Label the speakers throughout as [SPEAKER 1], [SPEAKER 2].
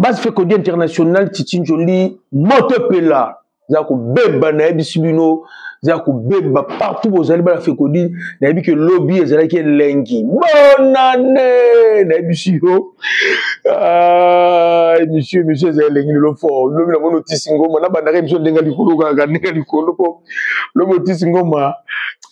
[SPEAKER 1] base Fekodi international Titi Joli moto pela zako beba na ebisibino zako beba partout aux alibala Fekodi na ebi que lobby ezalaki lengi bonane na ebisio monsieur ezalengi le fort lobby na mono tisingoma na bandaka ebiso ndenga likolo kaka ndenga likolo po lobo tisingoma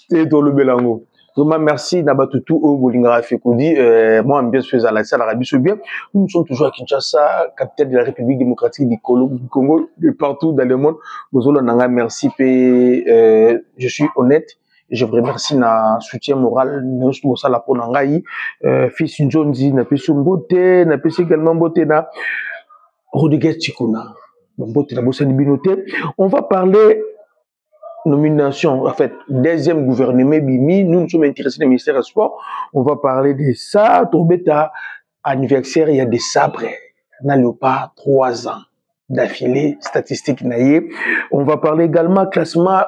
[SPEAKER 1] te to lobelango. Vraiment, merci Nabatutu au Bolingara Fekodi. Moi, bien sûr, à l'Arabie Saoudite. Nous sommes toujours à Kinshasa, capitale de la République démocratique du Congo, de partout dans le monde. Nous allons merci. Je suis honnête. Je vous remercie na soutien moral. Nous sommes ça la Ponangaï. Fils Njonzi, n'a pas su beauté, n'a pas également beauté na Rodriguez Chikona. Beauté na Bossa Binoté. On va parler nomination, en fait, deuxième gouvernement Bimi, nous sommes intéressés au ministère du Sport, on va parler de ça, Torbeta anniversaire, il y a des sabres, n'a pas 3 ans d'affilée, statistique naïe. On va parler également classement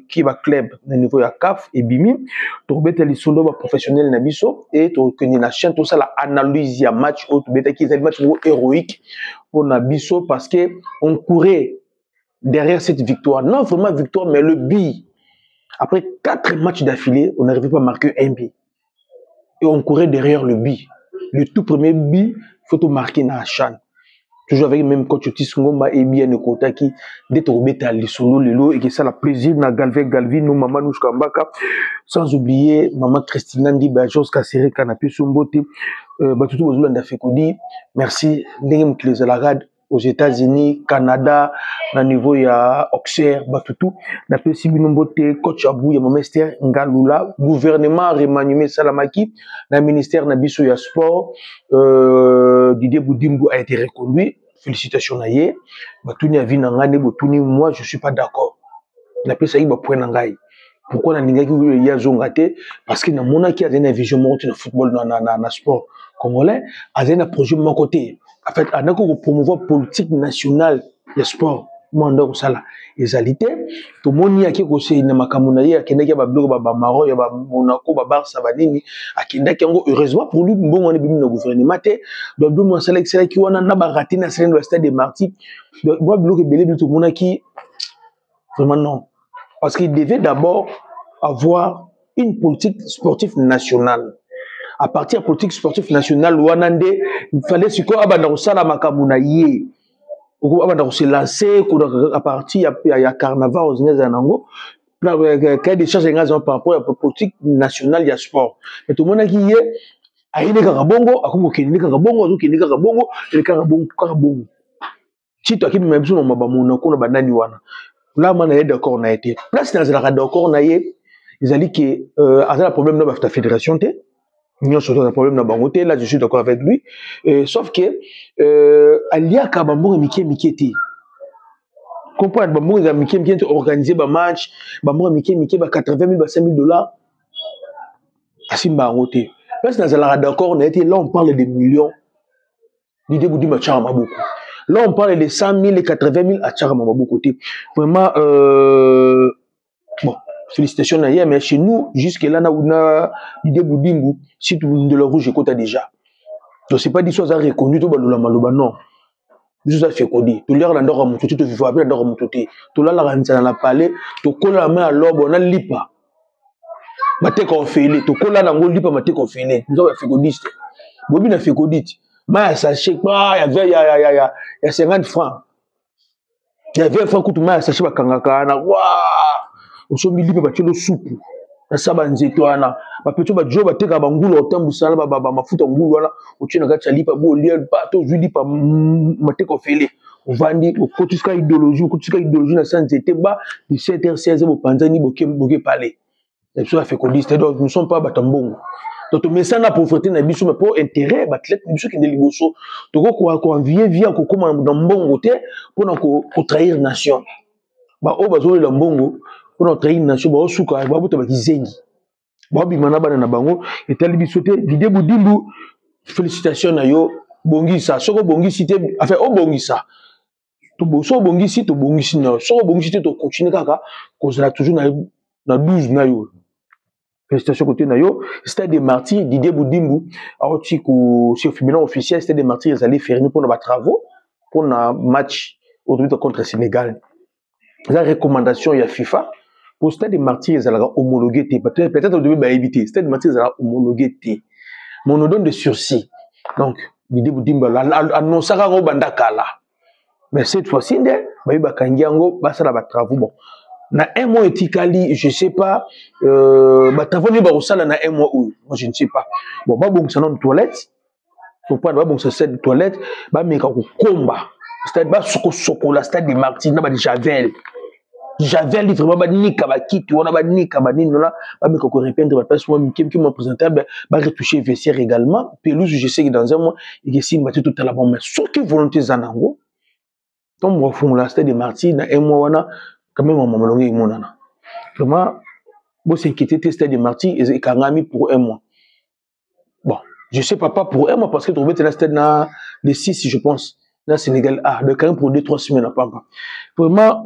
[SPEAKER 1] qui va club au niveau de CAF et Bimi, Torbeta les soldats professionnels Nabiso, et Torbeta la chaîne, tout ça, la analyse, il y a match, Torbeta qui est un match héroïque pour Nabiso parce que on courait derrière cette victoire. Non vraiment victoire, mais le but. Après 4 matchs d'affilée, on n'arrivait pas à marquer un but. Et on courait derrière le but. Le tout premier but, il faut marquer dans la chaîne. Toujours avec le même coach Tisungomba et bien le Kota qui détourne à l'isolo lelo et qui ça la plaisir na Galvin nous maman nous Kambaka sans oublier maman Christina Ndi Bajos Kassere Kanapé Sombote Batutu Bozulanda Fekodi. Merci ndenge mkilezalagad aux États-Unis, Canada, na niveau ya Auxerre, Batutu, na pesi binombote, coach Abou, ya ministère Ngalula, gouvernement remanié Salamaki, na ministère Nabiso ya sport, Didier Boudimbo a été reconduit, félicitations à ye, Batuni a vu Nangane, Botuni, moi je suis pas d'accord. Na pesi aïe point Nangai. Pourquoi na ningaki ya zongate? Parce que na mona qui a une vision morte dans football, na sport congolais, a un projet de mon côté. En fait, on a promouvoir politique nationale de sport. Moi, on a ça là. Égalité. Tout le monde y a qui conseille na makamunaye, qui n'a pas bloqué ba Maroc, ba Monaco, ba Barça, ba Nini, à qui n'a qui heureusement pour lui, bon on est bien dans le gouvernement. Donc deux mois c'est qui on a na ba raté na scène de stade de Marty. Moi bloqué belé tout le monde qui vraiment non. Parce qu'il devait d'abord avoir une politique sportive nationale. À partir de la politique sportive nationale, il fallait se lancer. À partir il y a carnaval aux Zanango. Il y a des choses par rapport à la politique nationale du sport. Et tout le monde qui est à une carabongo, à comme qui n'est carabongo, qui n'est carabongo, et le carabongo. Si tu as qui me dit non, on a banani wana. Là, on est d'accord, on a été. Place dans la d'accord, on a été. Ils ont dit que à un problème dans la fédération. Nous avons un problème dans Bangote, là je suis d'accord avec lui. Sauf que, il y a un Bambo et Mickey. Comprendre, Bambo et Mickey organiser un match, Bambo et Mickey, 80 000, 5 000 $. À Simbangote. Parce que dans la d'accord, on a été là, on parle de millions. L'idée vous dit, ma charme beaucoup. Là, on parle de 100 000 et 80 000 à charme beaucoup. Vraiment, bon. Félicitations d'ailleurs, mais chez nous, jusque-là, on a l'idée Boudimbu, si tout de la rouge écoute déjà. Donc, c'est pas dit soit reconnu, tout le monde, non. Juste fait quoi dit. Tout l'heure, l'endroit à mon tout, tout vivant, l'endroit à mon tout. Tout là, la dans la palais, tout colle la main à l'orbe, on a lipa. Maté qu'on fait, tout colle la main lipa, maté qu'on fait. Nous avons fait quoi dit. Bobine a fait quoi dit. Mais ça, je sais pas, il y a 50 francs. Il y a 20 francs, tout le monde, ça, je sais pas, kangaka, waouh! Au sommet libre battu le soupe na sabanze toana ba peto ba jo ba teka bangulo otambusala ba mafuta ngulu wana otuna kati lipa bo liel pa to juli pa mateko fele ovandi okotuska idéologie na sanzete ba 17h16 bo panzani boke parler et ça fait codiste donc nous sommes pas batambongo donc mais ça na pauvreté na biso mais pour intérêt batlet biso qui ndeliboso to ko envier via ko koma dans mbongo te pour na ko trahir nation ba o bazolo la mbongo pour notre nation ba osuka ba buta ba kizengi ba bimana bana na bango et tali bisote Didier Boudimbu félicitations na yo bongisa soko bongisi te enfin o bongisa to boso bongisi to bongisi na soko bongisi te to continuer kaka ko sera toujours na 12 na yo félicitations côté na yo Stade des Martyrs Didier Boudimbu a oti ko sur féminin officiel Stade des Martyrs ils allaient faire pour nos travaux pour un match aujourd'hui contre le Sénégal. La recommandation il y a FIFA pour Stade des Martyrs ils allaient homologuer peut-être au début bah éviter Stade des Martyrs ils allaient homologuer mon on donne de sursis donc l'idée vous dit bah annoncer à Robanda Kala mais cette fois-ci bah bakangiango bah ça là va travaux bon na un mois etikali je sais pas bah travaux ni bah au sala na un mois où moi je ne sais pas bon bah bon ça dans toilette faut pas bah bon ça c'est toilette bah mais quand combat c'est bah soko la Stade des Martyrs na bah Javel vraiment ba nika ba kiti wana ba nika ba nino là ba me ko répondre ba place moi qui m'a présenté ba retoucher vestiaire également pelouse je sais que dans un mois il y a si m'a tout à la bombe mais surtout volonté zanango donc moi fond la Stade des Martyrs na un mois wana quand même maman longue monana vraiment bon s'inquiéter Stade des Martyrs et kangami pour un mois bon je sais pas pour un mois parce que trouver la Stade na les 6 je pense là Sénégal de quand même pour 2-3 semaines pas vraiment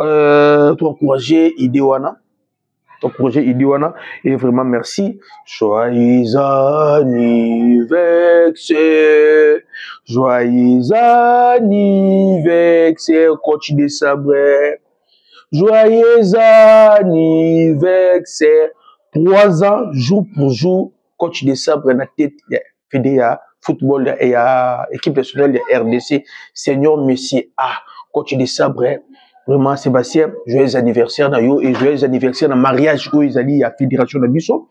[SPEAKER 1] t'encourager Idéwana et vraiment merci joyeux anniversaire coach de Sabre joyeux anniversaire 3 ans jour pour jour coach de Sabre na tête FDA football et équipe nationale de RDC Seigneur Messi coach de Sabre vraiment Sébastien joyeux anniversaire na yo et joyeux anniversaire na mariage où ils allaient à fédération de Bisso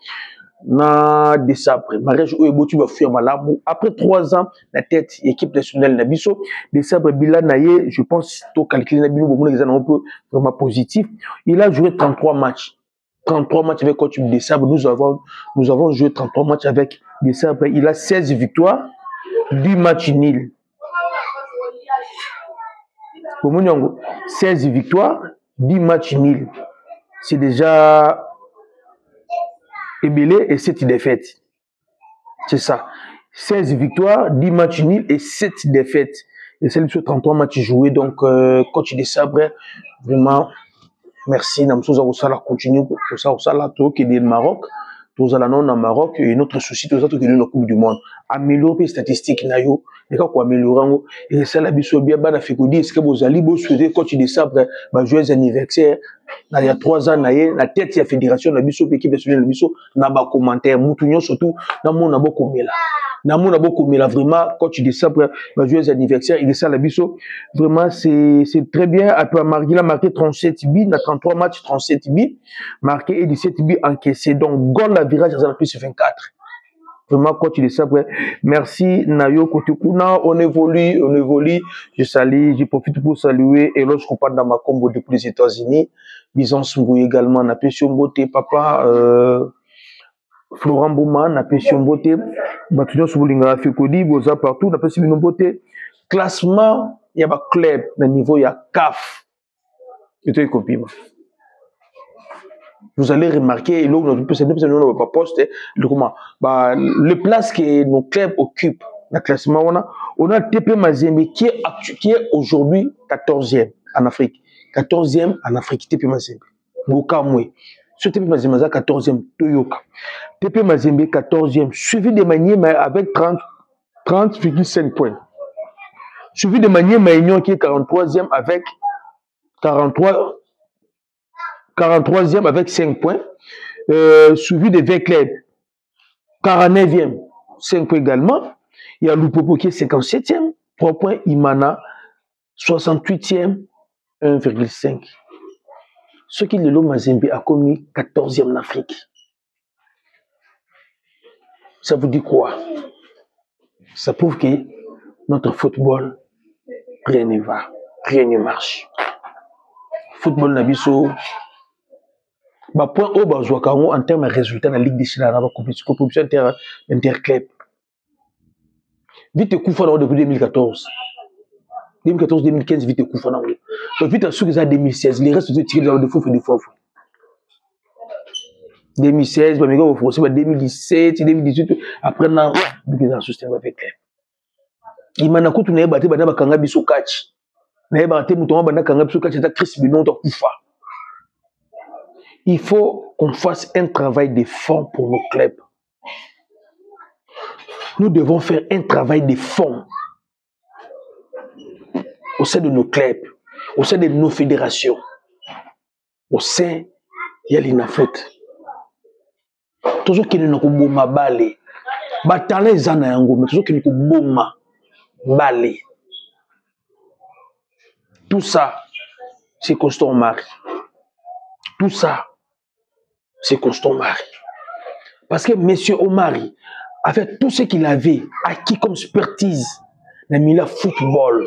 [SPEAKER 1] na décembre mariage où ebotu ba fuir malamu après 3 ans la tête équipe nationale de Bisso décembre bilan naie je pense to calculer na bino bomona un peu vraiment positif il a joué 33 matchs avec coach de décembre nous avons joué 33 matchs avec décembre il a 16 victoires 10 matchs nuls. Pour mon 16 victoires, 10 matchs nuls. C'est déjà ébélé et 7 défaites. C'est ça. 16 victoires, 10 matchs nuls et 7 défaites. Et c'est sur 33 matchs joués. Donc, coach de Sabre, vraiment, merci. Nous allons continuer pour ça. Nous allons au Maroc. Nous allons au Maroc et notre souci, nous allons la Coupe du Monde. Améliorer les statistiques, nayo, les cas améliorer. Et ça, la biso bien, bah, fait que dire, est-ce que vous allez souhaiter coach de Sabre, bah, joyeux anniversaire. Il y a 3 ans, la tête de la fédération, la biso, l'équipe nationale, la biso, n'a pas commentaire, moutounion surtout, dans mon abo comela. Dans mon abo comela, vraiment, coach de Sabre, bah, joyeux anniversaire. Il est ça, la biso, vraiment, c'est très bien. Après, il a marqué 37 buts, dans 33 matchs, 37 buts, marqué et 17 buts encaissés. Donc, goal la virage, ça a plus 24. Vraiment, coach de Sabre, merci, Nayo, Kotukuna, on évolue. Je profite pour saluer Eloge Kopan dans ma combo depuis les États-Unis. Byzance Mbou également, Napesio Mbote, papa, Florent Bouman, Napesio Mbote, Batunia Soubolinga Fikodi, Boza partout, Napesio Mbote. Classement, il y a un club, le niveau, il y a CAF. Et tu es copie. Vous allez remarquer, le place que nos clubs occupent, le classement, on a TP Mazembe qui est aujourd'hui 14e en Afrique. 14e en Afrique, TP Mazembe. Bokamwe. Ce TP Mazembe 14e, Toyoka. TP Mazembe 14e, suivi de Maniema avec 30,5 points. Suivi de Maniema Union qui est 43e avec 43e avec 5 points. Suivi de Vecleb, 49e, 5 points également. Il y a Lupopo qui est 57e, 3 points. Imana, 68e, 1,5. Ce qui le Mazembe a commis 14e en Afrique. Ça vous dit quoi? Ça prouve que notre football, rien ne va, rien ne marche. Football Nabiso, point haut en termes de résultats dans la Ligue des Champions, dans la compétition interclub. Vite Koufana depuis 2014. 2014-2015, vite Koufana. Donc vite à 2016, les restes de tirés dans le faux et de faux. 2016, 2017, 2018, après, on a un système avec elle. Il m'a dit que tu as battu Bana Kanga Biso Catch. Tu as battu Bana Kanga Biso Catch, c'est Chris Binon de Koufa. Il faut qu'on fasse un travail de fond pour nos clubs. Nous devons faire un travail de fond. Au sein de nos clubs, au sein de nos fédérations, au sein de l'INAFOOT. Toujours qu'il y a un balé. Batale zana yango, mais toujours qu'il y a un balé. Tout ça, c'est Constant Omari. Tout ça, c'est Constant Omari. Parce que M. Omari, avec tout ce qu'il avait acquis comme expertise dans le milieu football,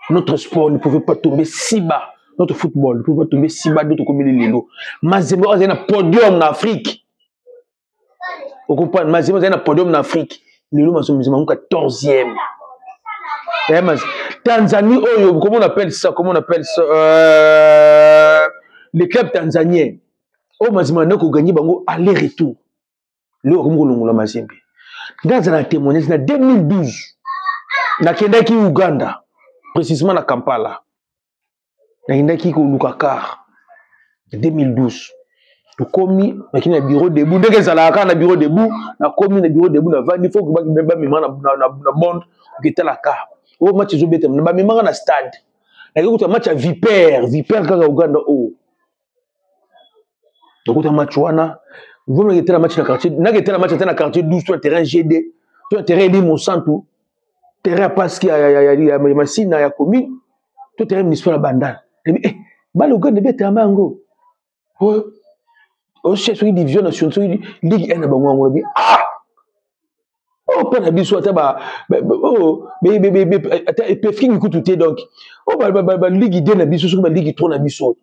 [SPEAKER 1] notre sport ne pouvait pas tomber si bas. Notre football ne pouvait pas tomber si bas d'autres comme les Lelo. Mazembe a un podium en Afrique. Vous comprenez? Mazembe a un podium en Afrique. Lelo Mazembe est 14e. Tanzanie, comment on appelle ça? Comment on appelle ça? Les clubs tanzaniens. Oh, Mazembe a gagné aller-retour. Le Romolo Mazembe. Dans un témoignage, en 2012, na Kendaki Uganda, précisément na Kampala, na Kendaki Lukakar, 2012. Nous commis na bureau debout, dès que ça la na bureau debout, na commis na bureau debout na vandi, il faut que ba mema na bond qui était la car. Oh match zo bete, na mema na stade. Na ko match à Vipère kaka Uganda oh. Donc un match wana vous me mettez la match dans le quartier, n'a été la match dans le quartier 12 sur un terrain GD, sur un terrain Limo Santo, terrain parce qu'il y a machine, il y a commune, tout terrain municipal à Bandal. Et eh, bah le gars de bête à mango. Oh, chef sur division nationale, Ligue 1 à Bango, on dit ah. Oh, pas d'habitude, oh, mais Pefking écoute tout donc. Oh, bah Ligue 2 na biso, sur la Ligue 3 na biso.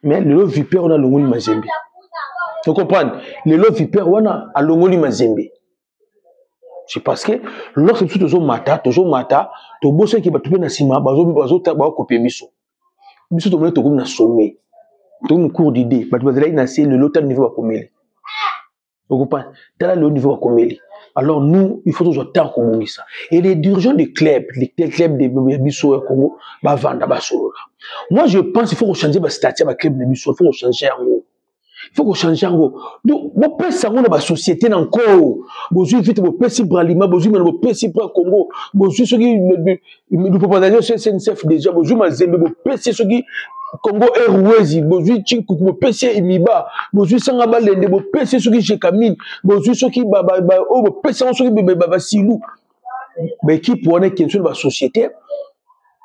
[SPEAKER 1] Mais le Vipère on a le Ngoli Mazembe. Tu comprends? Les lots vipères wana à Longoli Mazembe. C'est parce que lorsque tu toujours mata, tu bosses qui va tout na sima, bazo copier biso. Biso to mona to comme na sommet. To un cours d'idée, ba tu vas là c'est le lot niveau va comméler. Tu comprends? T'as le niveau va comméler. Alors nous, il faut toujours tant comme ça. Et les dirigeants des clubs, les clubs de biso au Congo, ba vendre ba solo là. Moi je pense il faut changer ba statut ba club de biso, il faut changer en gros. Il faut qu'on change en gros. Donc, on peut savoir dans la société encore. Bonjour, vite, on peut s'y prendre l'image, bonjour, on peut s'y prendre Congo. Bonjour, ceux qui nous proposent c'est SNCF déjà. Bonjour, Mazembe, on peut s'y ceux qui Congo Airways, bonjour, Tchinku, on peut s'y Imiba, bonjour, Sangaba Lende, on peut s'y ceux qui Jekamine, bonjour, ceux qui on peut s'y ceux qui Silou. Mais qui pour une question de la société,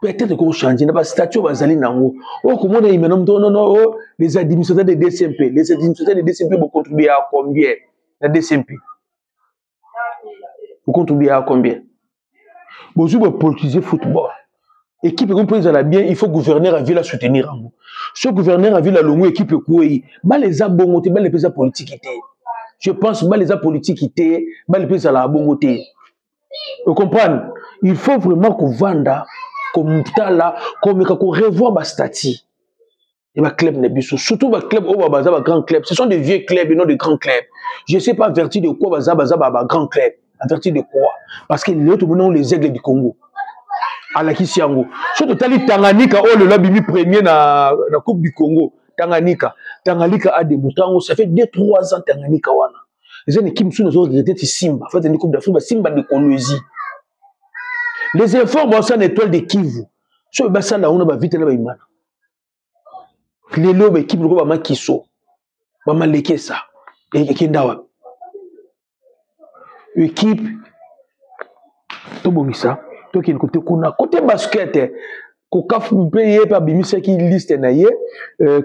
[SPEAKER 1] peut-être qu'on change, n'a pas statut bazali nango. Oh comment on est maintenant non les administrateurs de DCMP, les administrateurs de DCMP vont contribuer à combien? La DCMP. Vous contribuez à combien? Bonjour pour politiser football. Équipe comme président la bien, il faut gouverneur à ville à soutenir en. Ce gouverneur à ville à longue équipe quoi ba les a bongoté, ba les pesa politique était. Je pense ba les a politique était, ba les pesa la bongoté. Vous comprenez? Il faut vraiment qu'on vende comme là, comme qu'on revoit ma statut. Et ma club n'est plus surtout ma club, oh baza ma grand club. Ce sont des vieux clubs et non des grands clubs. Je ne sais pas à vertu de quoi baza ma grand club. À vertu de quoi? Parce que les autres maintenant les aigles du Congo. À la Kisiango. Surtout Tali Tanganyika, oh le lobby premier na la Coupe du Congo. Tanganyika a débuté. Ça fait 2-3 ans Tanganyika wana. Les gens qui me sont regrettés Simba. En fait, une Coupe d'Afrique, Simba de Colosie. Les efforts vont s'en étoile de Kivu. Sur le bassin là, on a vite là, imana. Les lobes équipe le va kiso, va maléquer ça. Et kindawa. Équipe, tout bon ça. Tout qui côté kuna côté basket. Kokaf payé par Bimisa qui liste naie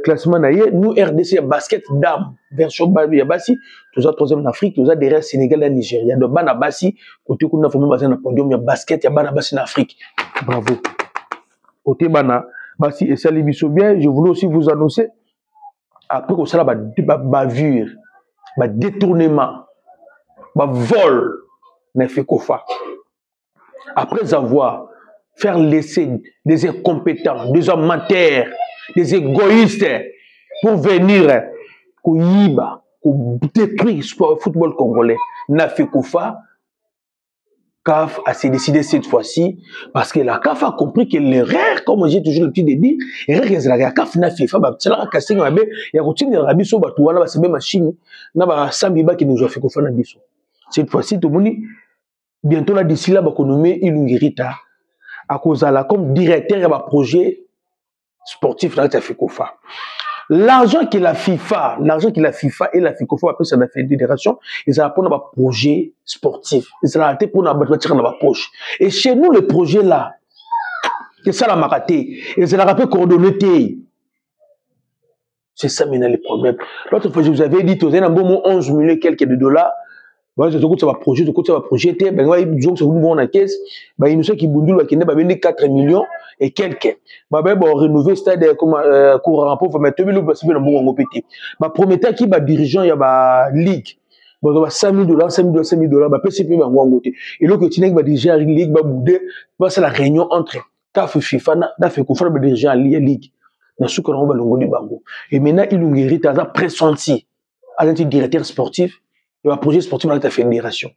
[SPEAKER 1] classement naie. Nous RDC basket dame version Babi Bassi. Tous à troisième en Afrique, tous à derrière Sénégal et Nigeria. De Bana Bassi côté kuna vraiment basé dans podium ya basket ya Bana Bassi en Afrique. Bravo. Côté Bana Bassi et Sali Bisso bien. Je voulais aussi vous annoncer après que ça là bavure, détournement, vol n'a fait qu'ofa. Après avoir faire laisser des incompétents, des amateurs, des égoïstes pour venir pour détruire le football congolais. N'a fait qu'ofa. CAF a décidé cette fois-ci parce que la CAF a compris que l'erreur, comme j'ai toujours le petit débit, l'erreur que la CAF n'a fait, c'est la casting il y a continué à rabiso batouana ba sebe machine na ba sambiba qui nous a fait qu'on fait cette fois-ci tout le monde bientôt là d'ici là ba konomé Ilungirita à cause là comme directeur de projet sportif dans la FECOFA. L'argent que la FIFA et la FECOFA appellent ça la fédération, ils ont pour un projet sportif. Ils ont pour un bâtiment dans la poche. Et chez nous, le projet là, c'est ça la maraté. Ils ont rappelé coordonné. C'est ça maintenant le problème. L'autre fois, je vous avais dit, vous avez un bon 11 millions et quelques de dollars. Bah, je te ça va projet, ben, disons que c'est vous en caisse, bah, il nous sait qu'il boudou, bah, qu'il n'a pas 4 millions et quelques. Bah, ben, bon, rénover stade, comme, courant, pour mettre 2 000 c'est bien un bon pété. Bah, promettait qu'il va dirigeant, il y a, bah, ligue. Bah, 5 000 $, 5 000 $, 5 000 $, bah, PCP, bah, en côté. Et là, que tu n'es pas diriger la ligue, bah, boudé, bah, c'est la réunion entre, CAF, FIFA, n'a fait qu'on fait, bah, diriger la ligue. Dans ce qu'on va le bango. Et maintenant, il nous hérite à pressenti, à l'intérieur directeur sportif, le projet sportif dans la fédération.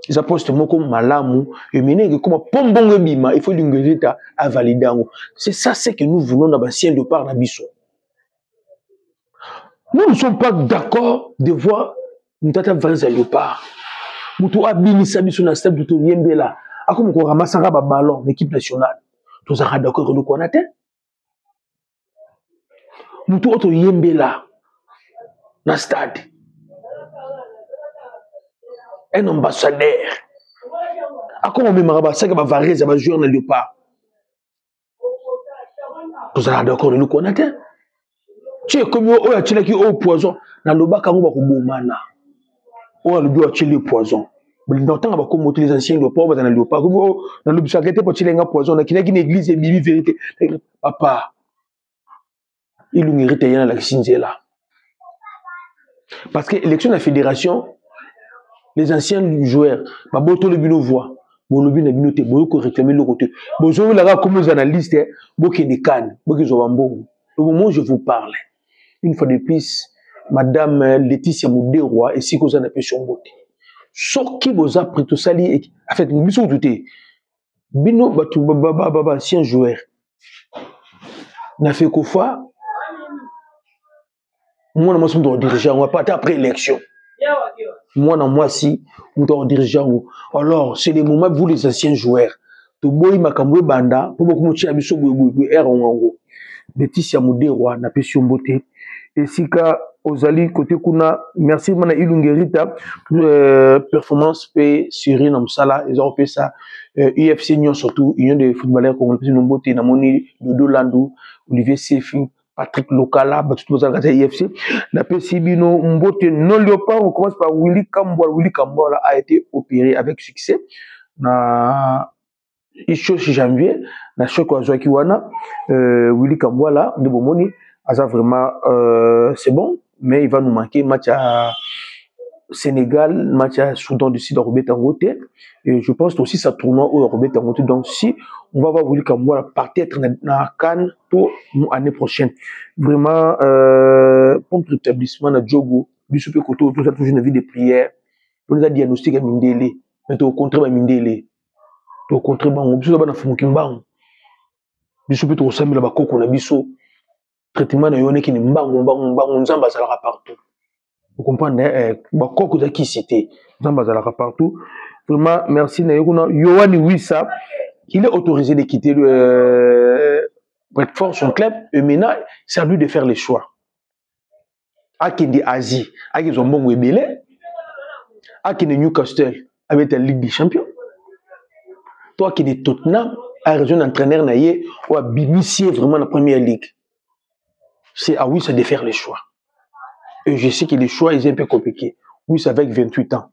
[SPEAKER 1] Ils apportent ce mot comme malamu, et maintenant, comme pombon bima, il faut l'ingérer à valider. C'est ça, c'est que nous voulons dans le ciel de part d'Abisso. Nous ne sommes pas d'accord de voir nous tata valider le part. Nous avons abinissé Abisso dans le stade de Touriembela. A comme on ramasse un ballon, l'équipe nationale. Nous avons d'accord de quoi on a été. Nous avons Touriembela dans le stade. Un ambassadeur. À quoi on met Marabassa qui va varier, ça va jouer dans le léopard. Vous allez d'accord, nous connaissons. Tu es comme tu es au poison. Dans le bas, quand on va au Boumana, on va le poison. Mais dans le temps, on va comme les anciens léopards dans le léopard. Dans le bouchard, pour tirer un poison, il y a une église et une vérité. Papa, il nous mérite rien à la Cinzela. Parce que l'élection de la fédération, les anciens joueurs, bah boto le bino voix, bon le bino bino te boto réclamer le côté. Bon je vous la comme les analystes, boki des cannes, boki zobambo. Au moment où je vous parle, une fois de plus, Madame Laetitia Mouderoy et si cause en appelle son beauté. Ce qui vous a pris tout ça li, en fait, nous sommes doutés. Bino batu baba ancien joueur. N'a fait qu'au fois, moi on sommes dirigeant, on va pas après élection. Moi, dans moi, si, nous sommes dirigeants. Alors, c'est les moments où vous, les anciens joueurs, tu bois, ma camoué banda, pour beaucoup de choses, abisso, Laetitia Mouderoy, n'a pas su beauté. Et si, Ozali, côté Kuna, merci, mana ilungerita, performance, paix, Syrine, Amsala, ils ont fait ça, UFC, Union, surtout, Union des footballeurs, qu'on appelle une beauté, Namoni, Dodo Landou, Olivier Sefi, Patrick Lokala, tout le monde IFC. La PCBino Mbote non léopard, on commence par Willy Kambola. Willy Kambola a été opéré avec succès. Na Isho janvier, na Choko Joakiwana, Willy Kambola, de Bomoni, ça vraiment c'est bon, mais il va nous manquer match à Sénégal, match à Soudan du Sud, Robert Tangote. Et je pense aussi ça tournoi au Robert Tangote. Donc si on va voir Willy Kambola peut-être dans la Cannes pour l'année prochaine. Vraiment, pour l'établissement de Djogo, Bissou Pekoto, tout ça, toujours une vie de prière. On nous a diagnostiqué à Mindele. Mais au contraire, à Mindele. Au contraire, Bissou Bana Fumukimban. Bissou Pekoto, au Sami, là-bas, Koko, na Bissou. Traitement, il y a qui n'est pas on s'en base partout. Vous comprenez, Koko, qui cité. On s'en base partout. Vraiment, merci, Yohani Wissa. Il est autorisé de quitter Bradford, son club, et maintenant, c'est à lui de faire les choix. À qui dit Asie, à qui ont bon Webele, à qui dit Newcastle, avec la Ligue des Champions. Toi qui dit Tottenham, à la région d'entraîneur, ou à initier vraiment la première ligue. C'est à oui, c'est de faire les choix. Et je sais que les choix, ils sont un peu compliqués. Oui, c'est avec 28 ans.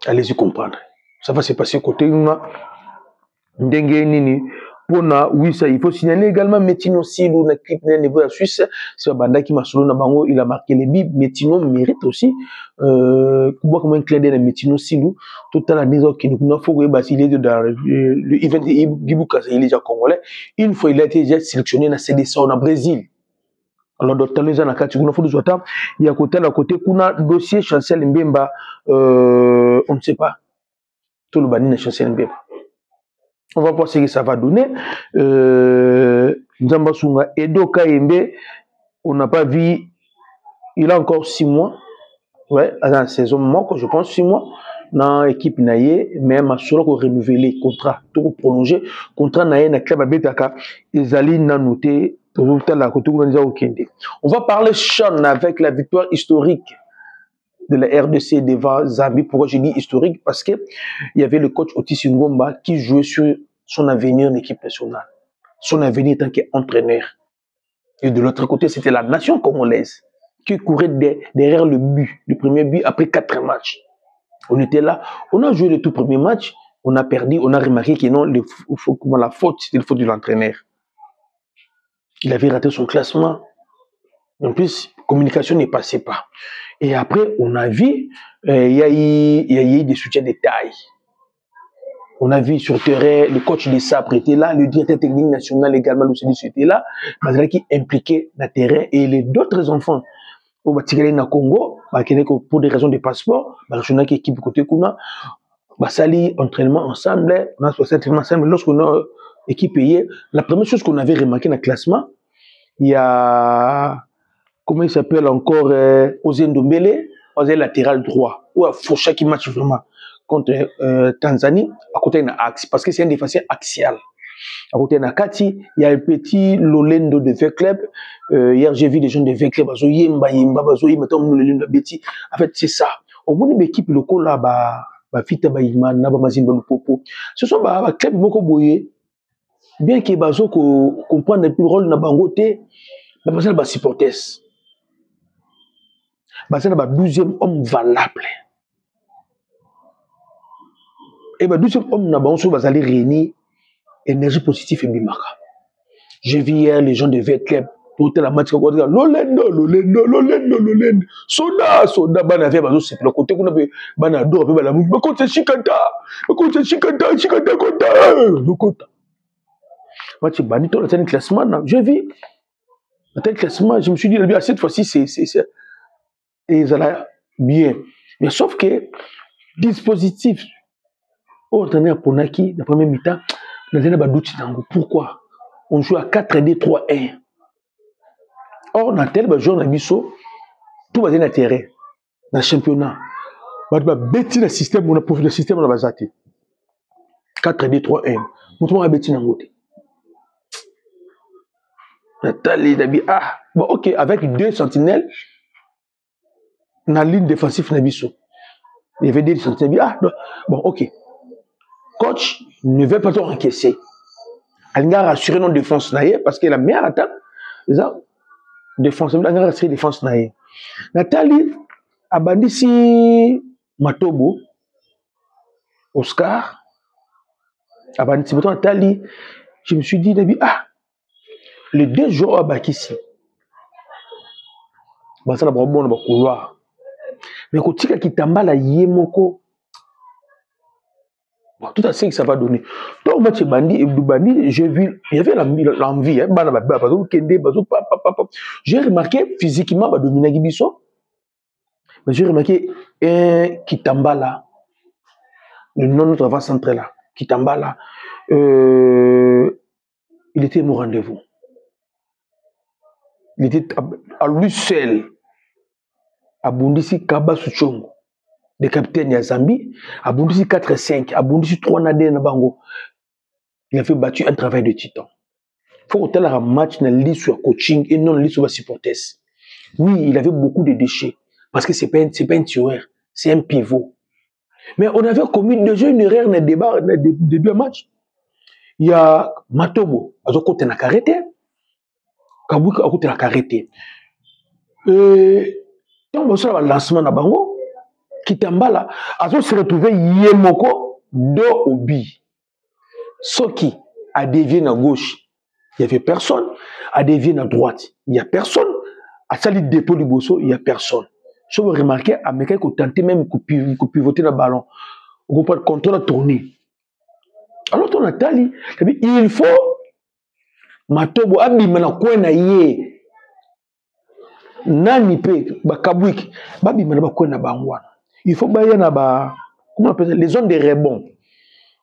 [SPEAKER 1] Allez-y comprendre. Ça va se passer côté Ndengue oui, ça, il faut signaler également Metino Silou, na clip niveau de la Suisse, c'est un banda qui m'a solo na bango, il a marqué les bib. Metino mérite aussi, comment un clin d'œil Metino Silou, tout à la maison qui nous faut que il est dans le event Gibuka, il est déjà congolais. Une fois, il a été déjà sélectionné dans CDC au Brésil. Alors, dans les années 80, il y a côté à côté, kuna dossier Chancel Mbemba, on ne sait pas. Tout le bani na Chancel Mbemba. On va voir ce que ça va donner. Nzambasunga Edo Kaembe, on n'a pas vu, il a encore 6 mois. Ouais, à la saison manque, je pense 6 mois. na équipe naie même asura ko renouveler contrat to prolonger contrat naie na club abetaka ezali na noté on va parler Sean avec la victoire historique de la RDC devant Zambie. Pourquoi je dis historique? Parce que il y avait le coach Otis Ngomba qui jouait sur son avenir en équipe nationale, son avenir en tant qu'entraîneur. Et de l'autre côté, c'était la nation congolaise qui courait derrière le but, le premier but après 4 matchs. On était là, on a joué le tout premier match, on a perdu, on a remarqué que non, la faute, c'était le faute de l'entraîneur. Il avait raté son classement. En plus, communication ne passait pas. Et après, on a vu, il y a eu des soutiens de taille. On a vu sur le terrain, le coach de Sabre était là, le directeur technique national également, le était là, mais qui impliquait le terrain et les d'autres enfants. Au Batigale na Congo, pour des raisons de passeport, on a une équipe côté Kuna, sali entraînement ensemble, on a fait entraînement ensemble. Lorsqu'on a équipe payée, la première chose qu'on avait remarqué dans le classement, il y a comment il s'appelle encore Ozendombele, Ozen latéral droit, ou Foucha qui match vraiment contre Tanzanie, à côté d'un axe, parce que c'est un défenseur axial. À côté d'un Kati, il y a un petit Lolendo de V-Club. Hier, j'ai vu des gens de V-Club, en fait, c'est ça. Au moins, l'équipe locale là, ce sont des clubs beaucoup boyés. Bien que Bazo comprenne le rôle de Bangote, c'est des supporters. C'est le 12e homme valable. Et le 12e homme va aller réunir énergie positive et bimaka. J'ai vu hier les gens de V-Club pour la match Lolendo, Soda, Banavia, Bazo, c'est le côté qu'on a Banado, Banamou, Bakota, Chikanta, Kota. Match Banito, la tête classement, j'ai vu. La tête classement, je me suis dit, cette fois-ci, c'est. Et ça va bien. Mais sauf que, dispositif, entraîneur Ponaki, la première mi-temps, pourquoi on joue à 4-2-3-1. Or, dans tel jour, dans Bisso, tout va dans le terrain, dans le championnat. On va bêtir le système, on a profité le système, on a basé. 4-2-3-1. On va bêtir dans le côté. Nathalie Dabi, bon, ok, avec 2 sentinelles, dans la ligne défensive, dans Bisso. Il y avait 2 sentinelles, bon, ok. Coach ne veut pas trop encaisser. Elle a rassuré notre défense parce que la meilleure attaque, c'est ça. Défense, elle a rassuré la défense. Nathalie a bandit si Matobo, Oscar, a bandit si Nathalie. Je me suis dit, les 2 joueurs à Bakissi. Ça, bon, on va couloir. Mais quand tu as qui t'emballa Yemoko, tout à fait que ça va donner. Donc, moi, j'ai vu, il y avait l'envie, j'ai remarqué physiquement, mais j'ai remarqué un Kitambala, le nom de notre avant-centre là, Kitambala, il était mon rendez-vous. Il était à lui seul, à Bundisi Kaba Suchongo. De capitaine ya Zambie, à Bundisi 4-5, à Bundisi 3 Nadé na Bango. Il a fait battu un travail de titan. Il faut que un match dans l'île sur coaching et non l'île sur supporters. Oui, il avait beaucoup de déchets parce que c'est pas un tireur, c'est un pivot. Mais on avait commis déjà une erreur dans le débat début match. Il y a Matobo, à côté na carité, Kabouka à côté na carité. Tant on va le lancement na Bango. Kitambala a se retrouvé Yemoko dos au bi. Soki a dévié à gauche, il n'y avait personne. A dévié à droite, il n'y a personne. A sali dépôt du bosso, il n'y a personne. Si vous remarquez, à Meka qui tenté même de pivoter le ballon, on peut contrôler la tournée. Alors on a tali, il faut Matobo abima na kwena ye. Nani pe bakabwiki babima na bakwena bangwana. Il faut bailler comment on appelle ça, les zones de rebond.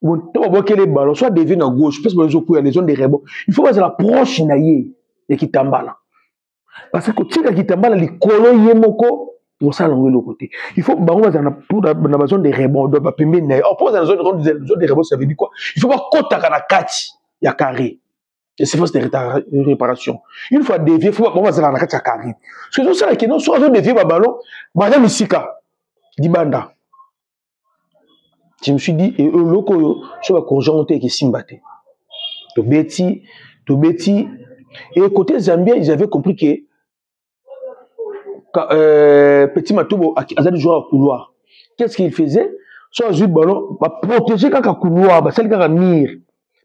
[SPEAKER 1] Bon, tu vas les ballons, soit dévier à gauche, parce que les zones de rebond. Il faut que la proche naïe et qui t'emballa. Parce que tu as qui t'emballa, les colons yemoko, pour ça l'angle l'autre côté. Il faut pour dans la zone des rebonds, de pas pembe na. Or pour dans la zone des rebonds, ça veut dire quoi? Il faut pas kota kana kati ya carré. Et c'est force de réparation. Une fois dévié, il faut pas dans la kati ya carré. Ce que ça là qui non soit dévié ba ballon, madame Isika di banda. Je me suis dit et loko sur la conjoncture qui simbate. To beti et côté Zambia, ils avaient compris que Petit Matubo a des joueurs à couloir. Qu'est-ce qu'il faisait? Soit jouer le ballon, protéger quand un couloir, celle qui a mire.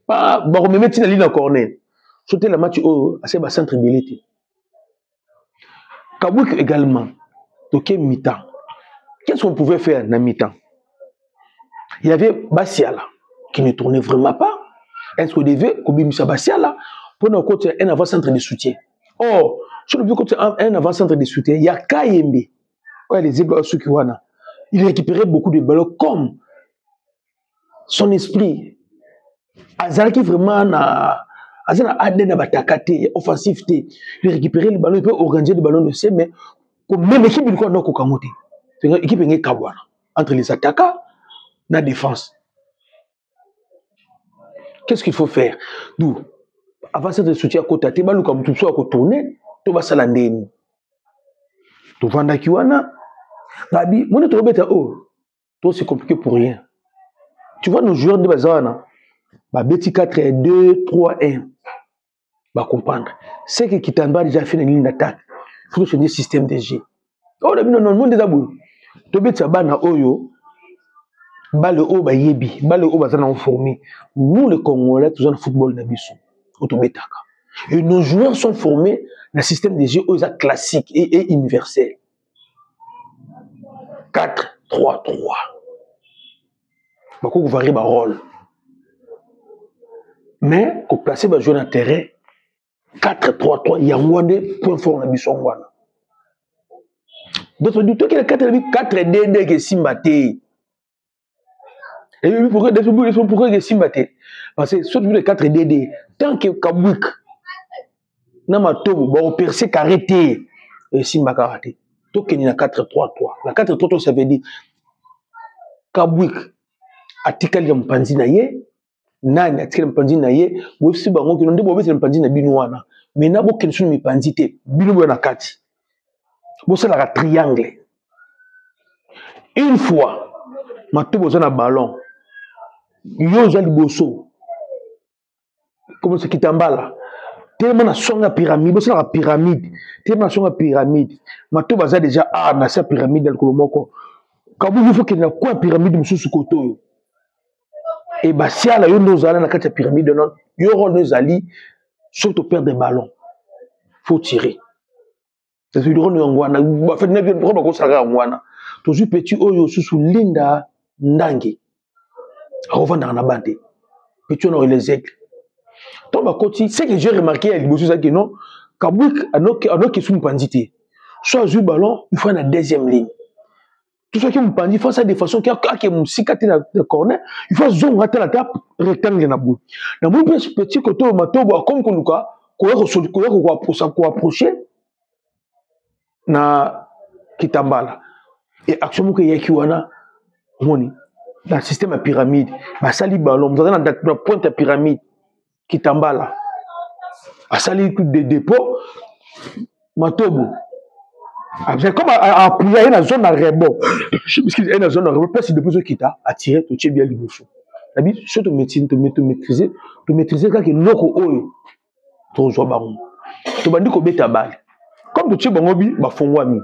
[SPEAKER 1] Pas remettre la ligne en corner. Sauter le match au centre militaire. Kabouik également. Donc mi-temps. Qu'est-ce qu'on pouvait faire dans mi-temps? Il y avait Bassiala qui ne tournait vraiment pas. Est-ce qu'on devait Kobimisa Bassiala pour nous côté un avant-centre de soutien? Or, sur le côté un avant-centre de soutien, il y a Kayembe. Ouais, les Ébats Sukiwana. Il récupérait beaucoup de ballons comme son esprit. Azalaki vraiment na Adena Batakate, offensivité. Il récupérait les ballons, il peut organiser des ballons de C, mais comme même équipe, il y a un Kokamote. C'est une équipe qui est Kawana. Entre les attaquants et la défense. Qu'est-ce qu'il faut faire? D'où avant de soutien à côté, tu vas comme tout ça à tourner, tu vas salandeni. Tu vas dans Kiwana. Gabi, mon est trop bête. Oh, toi c'est compliqué pour rien. Tu vois nos joueurs de Bazana, bah Betty 4-2, 3-1. Bah comprendre. C'est que Kitamba déjà fait une ligne d'attaque. Il faut changer le système de jeu. Oh, non, non, non, non, tu bête ça bana oyo. Bah le haut, bah yebi. Bah le haut, bah ça n'a formé. Nous les Congolais, tous en football n'abissons. Et nos joueurs sont formés dans le système de jeu classique et universel. 4-3-3. Beaucoup varient le rôle. Mais, pour placer le joueur dans le terrain, 4-3-3, il y a un point fort dans la mission. D'autres disent que le 4-2-2 qui est simbaté. Et pourquoi il est simbaté? Parce que surtout le 4-2-2, tant que Kabouik, n'a pas tout, bon, percé carrété, et simba karaté. Tout qu'il y a 4-3-3. La 4-3-3, ça veut dire Kabouik, atikali ya mpanzi na ye, nani atikali mpanzi na ye, wefsi bango, ki non de bobé mpanzi na binouana. Mais n'a pas question de mpanzi te, binou na kati. Bon, c'est la triangle. Une fois, ma tout besoin d'un ballon, yo jali bosso. Comment c'est Kitambala? Tellement na songa pyramide, c'est la pyramide. Tellement na songa pyramide. Ma tout baza déjà na sa pyramide dans le kolomoko. Quand vous faut qu'il y ait quoi pyramide monsieur sous koto. Et bah si ala yo nozala na kati pyramide non, yo rôle nozali surtout perdre des ballons. Faut tirer. C'est ce rôle ngwana. Ba fait na bien pourquoi ba ko saka ngwana. Toujours petit oyo sous linda ndangi. Revendre na bande. Petit on les aigles. Donc, ce que j'ai remarqué à l'Ibosu, c'est que non, Kabouik a nos questions de pandité. Soit jouer ballon, il faut la deuxième ligne. Tout ce qui me pandit, il faut ça de façon qu'il y a un cicatrice dans le corner, il faut zoom rater la table, rectangle na boule. Dans mon petit côté, comme Koluka, qu'on approcher, na Kitambala. Et action que y'a kiwana, moni, dans le système à pyramide, bah sali ballon, dans la pointe à pyramide. Kitambala a sali des dépôts Matobo c'est comme appuyer dans la zone à rebond dans la zone à rebond place depuis ce qui t'a attiré tu es bien liboso la vie surtout médecine te maîtriser quand que loko oyo to zo bango to bandi ko beta balle comme tu es bango bi ba fongwami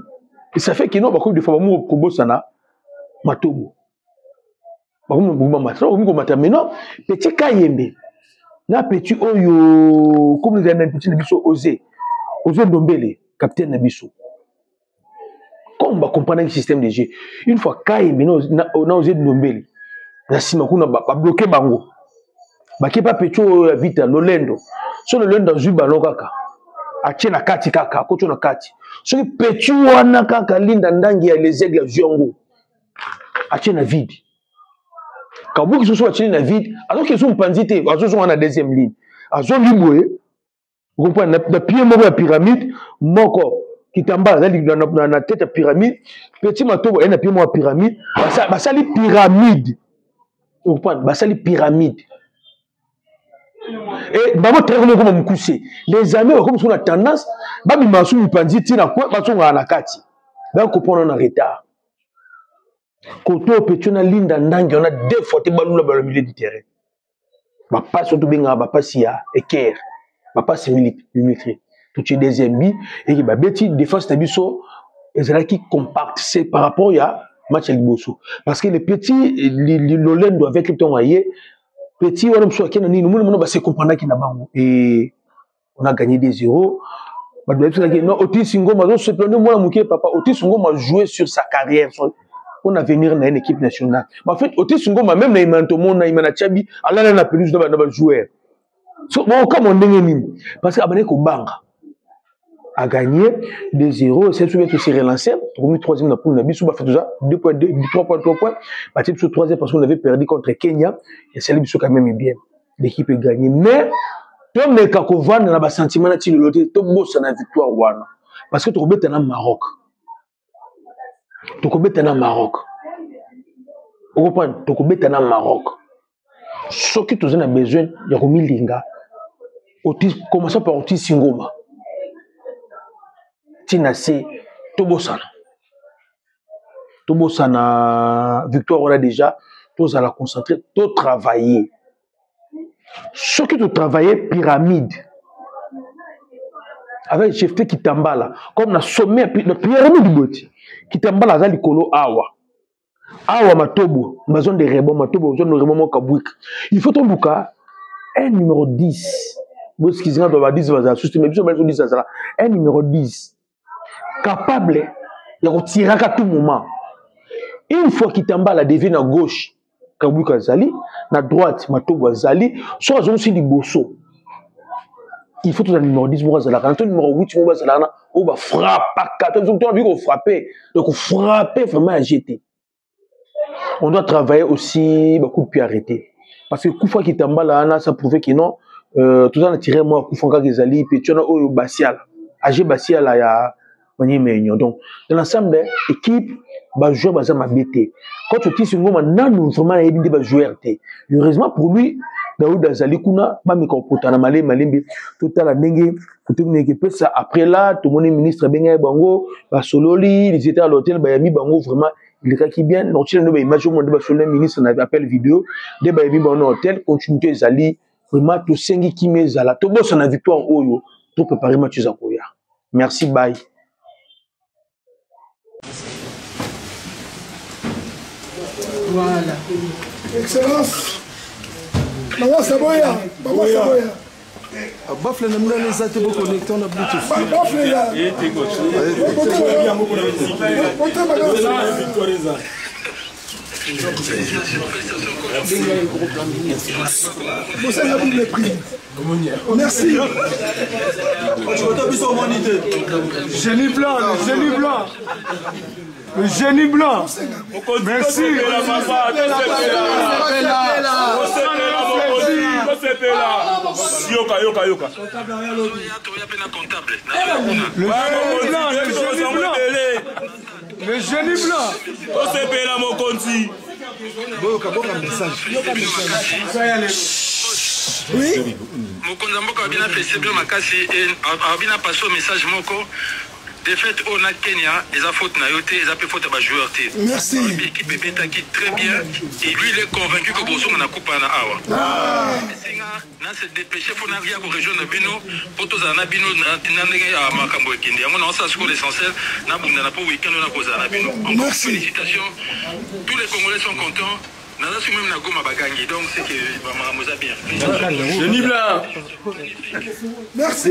[SPEAKER 1] et ça fait que non ba ko de fois mo ko bosana Matobo ba ko mo matra ko mata mais non petit Kayembe na petit oyo comme nous avons petit nabiso osé Ndombele capitaine nabiso comme on comprendre le système de jeu une fois Kayembe na osé Ndombele na sima kuna ba bloquer bango ba ke pas petit vite Lolendo so Lolendo zu ballon kaka atie na kati kaka ko na kati so petit wana kaka linda ndangi ya les aigles zongo atie na vide. Quand vous qui sont na vide, alors qu'ils sont pandité, ils sont en la deuxième ligne. Ils sont libres. Vous comprenez, la pied de la pyramide, moko, Kitamba dans la tête à pyramide, petit Matobo et na pied pyramide, ça les pyramide. Vous comprenez? Ça les pyramide. Et maman très comme me coucher. Les amis comme sur la tendance, ba mi masu mi panzi tina quoi ba songa na kati. Ba ko pona na retard. Koto petuna linda ndangi on a deux fois te balula ba le milieu du terrain. Ba pas surtout benga ba pas ya équerre. Ba pas militaire. Tout est deuxième bi et ba beti défense ta biso ezala qui compact c'est par rapport à match liboso parce que les petits l'olendo avec le temps aillé petit on soit qui nani nous va se comprendre qui na bango et on a gagné des 0 ba non Otis Ngoma donc se prendre moi muké papa Otis Ngoma jouer sur sa carrière on a venir dans une équipe nationale mais en fait Otis Ngoma même na Mantomo na Imana Chabi ala na pelouse na ba joueur so bon comme on ndenge parce que abane ko banga a gagné 2-0 et c'est tout se relancer pour le troisième dans poule nabi sous fait déjà 2 points 3 points battu sur troisième parce qu'on avait perdu contre Kenya et c'est lui quand même bien l'équipe est gagnée mais comme les Kakovan na ba sentiment na tilo loté to bossa na victoire wana parce que tu robeta na Maroc tu robeta na Maroc on comprend tu robeta na Maroc ce que tu as besoin ya komilinga Otis commençons par Otis Ngoma Tina c'est Tobosana victoire on a déjà tous à la concentrer tout travailler ce que tu travaillais pyramide avec chef qui tambala comme na sommet la pyramide boti qui tambala za likolo awa matobo ma zone de rebond matobo zone de rebond kabwik il faut ton luka un numéro 10 vous excusez-moi doit 10 va juste mais besoin de 10 ça un numéro 10 capable de retirer à tout moment. Une fois qu'il t'emballe devient à gauche, Kabuka Zali, à droite, Matobo Zali, soit aussi du bosso. Il faut tout un numéro 10 pour Zala, quand numéro 8 pour Zala, on va frapper, on va frapper, donc frapper vraiment à jeter. On doit travailler aussi beaucoup de pieds arrêtés. Parce que coup fois qu'il t'emballe, ça prouvait que non, tout ça, on a tiré moi, coup fois qu'il Zali, puis tu as eu Bassial, AG Bassial, il y a donc, dans l'ensemble, l'équipe va jouer à ma BT. Quand tu es sur le moment, non, vraiment, il va jouer. Heureusement pour lui, Daoud Azali Kuna, pas me comporter na malembe, tout à la dengue, tout le ça. Après là, tout le monde est ministre Benga Bango, Sololi, ils étaient à l'hôtel, Bayami Bango, vraiment, il est qui bien. Donc, il y a une image où le ministre n'a appel vidéo, de Bayami Bango hôtel, continuité Zali, vraiment, tout sengi qui met Zala, tout bon, c'est une victoire Oyo, tout préparer Mathieu Zakoya. Merci, bye.
[SPEAKER 2] Voilà. Excellence. Maman Saboya. Maman Saboya.
[SPEAKER 3] Bafle na mna les ate beaucoup connecté on a Bluetooth.
[SPEAKER 2] Bafle là. Merci. Génie blanc, génie blanc. Le génie blanc. Merci. Le génie blanc. Oui.
[SPEAKER 4] De fait, on a Kenya, ils ont faute naïveté, ils ont fait faute à joueur.
[SPEAKER 2] Merci.
[SPEAKER 4] L'équipe est très bien. Et lui, il est convaincu que Bosso a coupé à Awa. Dans se dépêcher, il faut n'arriver à rejoindre Bino. Pour tous les Bino, à Makambo et Kindi. On a ça sur l'essentiel. On a pour week-end, on a posé à Bino. Félicitations. Tous les Congolais sont contents. On a su même la gomme à Bagangi. Donc, c'est que Maramouza bien.
[SPEAKER 3] Génie blanc.
[SPEAKER 2] Merci.